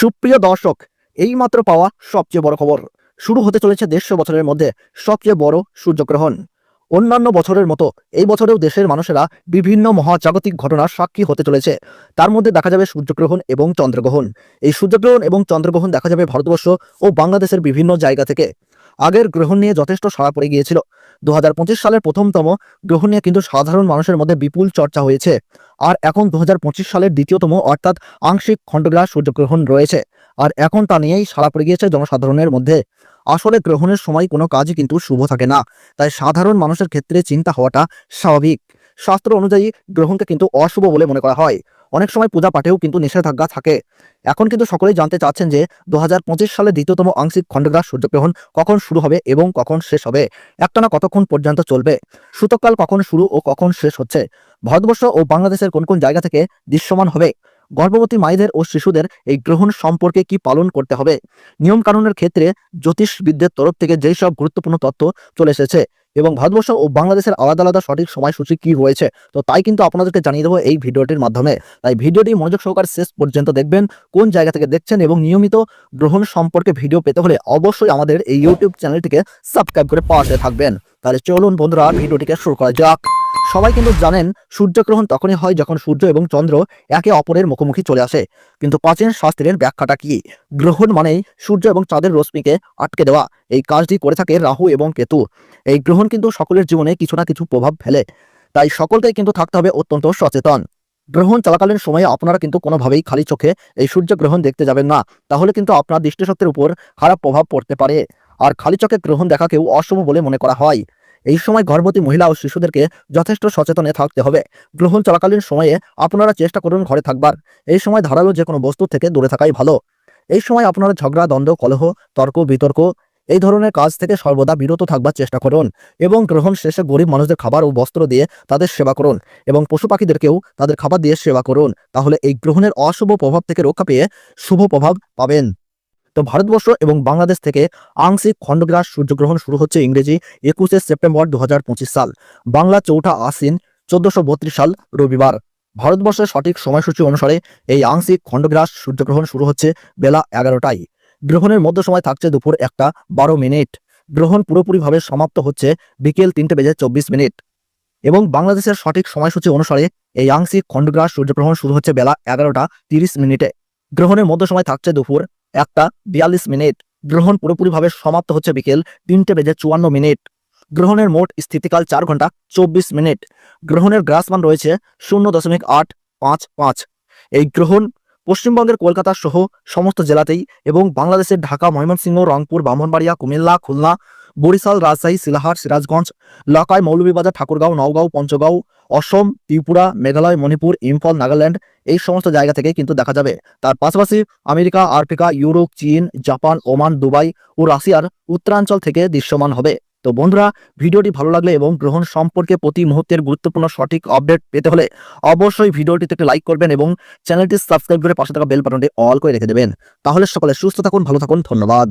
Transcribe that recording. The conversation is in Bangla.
সুপ্রিয় দর্শক, এইমাত্র পাওয়া সবচেয়ে বড় খবর। শুরু হতে চলেছে 150 বছরের মধ্যে সবচেয়ে বড় সূর্যগ্রহণ। অন্যান্য বছরের মতো এই বছরেও দেশের মানুষেরা বিভিন্ন মহাজাগতিক ঘটনার সাক্ষী হতে চলেছে। তার মধ্যে দেখা যাবে সূর্যগ্রহণ এবং চন্দ্রগ্রহণ। এই সূর্যগ্রহণ এবং চন্দ্রগ্রহণ দেখা যাবে ভারতবর্ষ ও বাংলাদেশের বিভিন্ন জায়গা থেকে। আগের গ্রহণ নিয়ে যথেষ্ট সাড়া পড়ে গিয়েছিল। 2025 সালের প্রথমতম গ্রহণ নিয়ে কিন্তু সাধারণ মানুষের মধ্যে বিপুল চর্চা হয়েছে। আর এখন 2025 সালের দ্বিতীয়তম অর্থাৎ আংশিক খণ্ডগ্রাস সূর্যগ্রহণ রয়েছে। আর এখন তা নিয়েই সাড়া পড়ে গিয়েছে জনসাধারণের মধ্যে। আসলে গ্রহণের সময় কোনো কাজই কিন্তু শুভ থাকে না, তাই সাধারণ মানুষের ক্ষেত্রে চিন্তা হওয়াটা স্বাভাবিক। শাস্ত্র অনুযায়ী গ্রহণকে কিন্তু অশুভ বলে মনে করা হয়। অনেক সময় পূজা পাঠেও কিন্তু নিষেধাজ্ঞা থাকে। এখন কিন্তু সকলেই জানতে চাচ্ছেন যে 2025 সালে দ্বিতীয়তম আংশিক খণ্ডগ্রাস সূর্যগ্রহণ কখন শুরু হবে এবং কখন শেষ হবে, একটানা কতক্ষণ পর্যন্ত চলবে, সূতককাল কখন শুরু ও কখন শেষ হচ্ছে, ভারতবর্ষ ও বাংলাদেশের কোন কোন জায়গা থেকে দৃশ্যমান হবে, গর্ভবতী মায়েদের ও শিশুদের এই গ্রহণ সম্পর্কে কি পালন করতে হবে, নিয়ম কানুনের ক্ষেত্রে জ্যোতিষবিদদের তরফ থেকে যেই সব গুরুত্বপূর্ণ তথ্য চলে এসেছে এবং ভারতবর্ষ ও বাংলাদেশের আলাদা আলাদা সঠিক সময়সূচি কি রয়েছে, তো তাই কিন্তু আপনাদেরকে জানিয়ে দেবো এই ভিডিওটির মাধ্যমে। তাই ভিডিওটি মনোযোগ সহকারে শেষ পর্যন্ত দেখবেন, কোন জায়গা থেকে দেখছেন এবং নিয়মিত গ্রহণ সম্পর্কে ভিডিও পেতে হলে অবশ্যই আমাদের এই ইউটিউব চ্যানেলটিকে সাবস্ক্রাইব করে পাশে থাকবেন। তাহলে চলুন বন্ধুরা, ভিডিওটিকে শুরু করা যাক। সবাই কিন্তু জানেন সূর্যগ্রহণ তখনই হয় যখন সূর্য এবং চন্দ্র একে অপরের মুখোমুখি চলে আসে। কিন্তু প্রাচীন শাস্ত্রের ব্যাখ্যাটা কি? গ্রহণ মানেই সূর্য এবং চাঁদের রশ্মিকে আটকে দেওয়া। এই কাজটি করে থাকে রাহু এবং কেতু। এই গ্রহণ কিন্তু সকলের জীবনে কিছু না কিছু প্রভাব ফেলে, তাই সকলকেই কিন্তু থাকতে হবে অত্যন্ত সচেতন। গ্রহণ চলাকালীন সময়ে আপনারা কিন্তু কোনোভাবেই খালি চোখে এই সূর্যগ্রহণ দেখতে যাবেন না, তাহলে কিন্তু আপনার দৃষ্টিশক্তির উপর খারাপ প্রভাব পড়তে পারে। আর খালি চোখে গ্রহণ দেখাকেও অশুভ বলে মনে করা হয়। এই সময় গর্ভবতী মহিলা ও শিশুদেরকে যথেষ্ট সচেতনে থাকতে হবে। গ্রহণ চলাকালীন সময়ে আপনারা চেষ্টা করুন ঘরে থাকবার। এই সময় ধারালো যে কোনো বস্তু থেকে দূরে থাকাই ভালো। এই সময় আপনারা ঝগড়া, দ্বন্দ্ব, কলহ, তর্ক বিতর্ক এই ধরনের কাজ থেকে সর্বদা বিরত থাকবার চেষ্টা করুন এবং গ্রহণ শেষে গরিব মানুষদের খাবার ও বস্ত্র দিয়ে তাদের সেবা করুন এবং পশু পাখিদেরকেও তাদের খাবার দিয়ে সেবা করুন। তাহলে এই গ্রহণের অশুভ প্রভাব থেকে রক্ষা পেয়ে শুভ প্রভাব পাবেন। তো ভারতবর্ষ এবং বাংলাদেশ থেকে আংশিক খণ্ডগ্রাস সূর্যগ্রহণ শুরু হচ্ছে ইংরেজি 21 সেপ্টেম্বর 2025 সাল, বাংলা 4 আশ্বিন 1432 সাল রবিবার। ভারতবর্ষের সঠিক সময়সূচি অনুসারে এই আংশিক খণ্ডগ্রাস সূর্যগ্রহণ শুরু হচ্ছে বেলা 11টায়। গ্রহণের মধ্য সময় থাকছে দুপুর 1:12। গ্রহণ পুরোপুরিভাবে সমাপ্ত হচ্ছে বিকেল 3:24 এবং বাংলাদেশের সঠিক সময়সূচি অনুসারে এই আংশিক খণ্ডগ্রাস সূর্যগ্রহণ শুরু হচ্ছে বেলা 11:30। গ্রহণের মধ্য সময় থাকছে দুপুর 1:42। গ্রহণ পুরোপুরিভাবে সমাপ্ত হচ্ছে বিকেল 3:54। গ্রহণের মোট স্থিতিকাল 4 ঘন্টা 24 মিনিট। গ্রহণের গ্রাসমান রয়েছে 0.855। এই গ্রহণ পশ্চিমবঙ্গের কলকাতা সহ সমস্ত জেলাতেই এবং বাংলাদেশের ঢাকা, ময়মনসিংহ, রংপুর, ব্রাহ্মণবাড়িয়া, কুমিল্লা, খুলনা, বরিশাল, রাজশাহী, সিলাহাট, সিরাজগঞ্জ, লাকাই, মৌলভীবাজার, ঠাকুরগাঁও, নওগাঁও, পঞ্চগাঁও, অসম, ত্রিপুরা, মেঘালয়, মণিপুর, ইম্ফল, নাগাল্যান্ড এই সমস্ত জায়গা থেকে কিন্তু দেখা যাবে। তার পাশাপাশি আমেরিকা, আফ্রিকা, ইউরোপ, চীন, জাপান, ওমান, দুবাই ও রাশিয়ার উত্তরাঞ্চল থেকে দৃশ্যমান হবে। তো বন্ধুরা, ভিডিওটি ভালো লাগলে এবং গ্রহণ সম্পর্কে প্রতি মুহূর্তের গুরুত্বপূর্ণ সঠিক আপডেট পেতে হলে অবশ্যই ভিডিওটিতে একটি লাইক করবেন এবং চ্যানেলটি সাবস্ক্রাইব করে পাশে থাকা বেল বাটনটি অল করে রেখে দেবেন। তাহলে সকলে সুস্থ থাকুন, ভালো থাকুন, ধন্যবাদ।